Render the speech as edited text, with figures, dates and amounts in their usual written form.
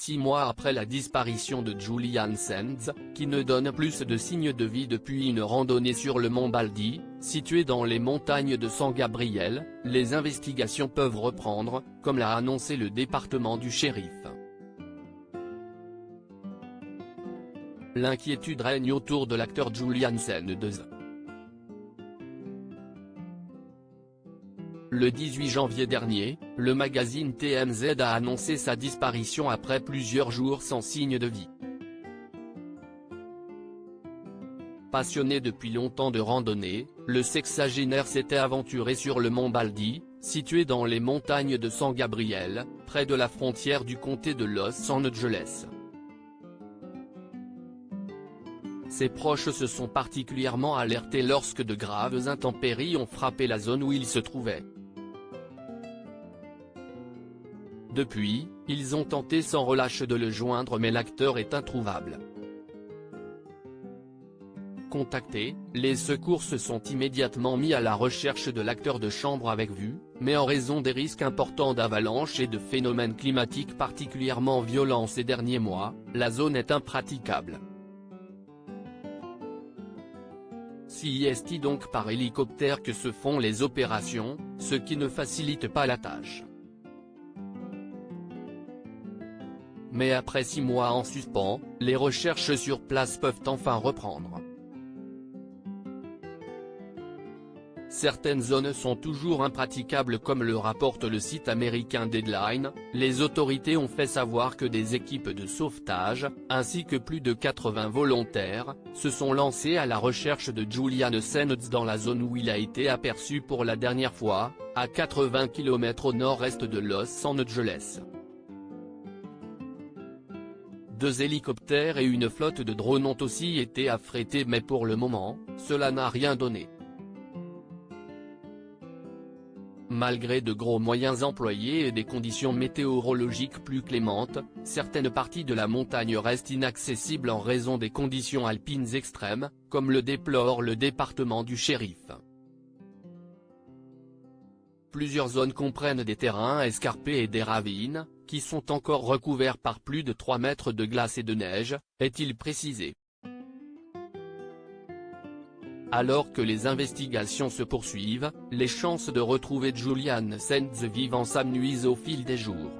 6 mois après la disparition de Julian Sands, qui ne donne plus de signes de vie depuis une randonnée sur le mont Baldi, situé dans les montagnes de San Gabriel, les investigations peuvent reprendre, comme l'a annoncé le département du shérif. L'inquiétude règne autour de l'acteur Julian Sands. Le 18 janvier dernier, le magazine TMZ a annoncé sa disparition après plusieurs jours sans signe de vie. Passionné depuis longtemps de randonnée, le sexagénaire s'était aventuré sur le mont Baldi, situé dans les montagnes de San Gabriel, près de la frontière du comté de Los Angeles. Ses proches se sont particulièrement alertés lorsque de graves intempéries ont frappé la zone où il se trouvait. Depuis, ils ont tenté sans relâche de le joindre mais l'acteur est introuvable. Contactés, les secours se sont immédiatement mis à la recherche de l'acteur de chambre avec vue, mais en raison des risques importants d'avalanches et de phénomènes climatiques particulièrement violents ces derniers mois, la zone est impraticable. C'est donc par hélicoptère que se font les opérations, ce qui ne facilite pas la tâche. Mais après 6 mois en suspens, les recherches sur place peuvent enfin reprendre. Certaines zones sont toujours impraticables comme le rapporte le site américain Deadline. Les autorités ont fait savoir que des équipes de sauvetage, ainsi que plus de 80 volontaires, se sont lancés à la recherche de Julian Sands dans la zone où il a été aperçu pour la dernière fois, à 80 km au nord-est de Los Angeles. 2 hélicoptères et une flotte de drones ont aussi été affrétés mais pour le moment, cela n'a rien donné. Malgré de gros moyens employés et des conditions météorologiques plus clémentes, certaines parties de la montagne restent inaccessibles en raison des conditions alpines extrêmes, comme le déplore le département du shérif. Plusieurs zones comprennent des terrains escarpés et des ravines, qui sont encore recouverts par plus de 3 mètres de glace et de neige, est-il précisé. Alors que les investigations se poursuivent, les chances de retrouver Julian Sands vivant s'amenuisent au fil des jours.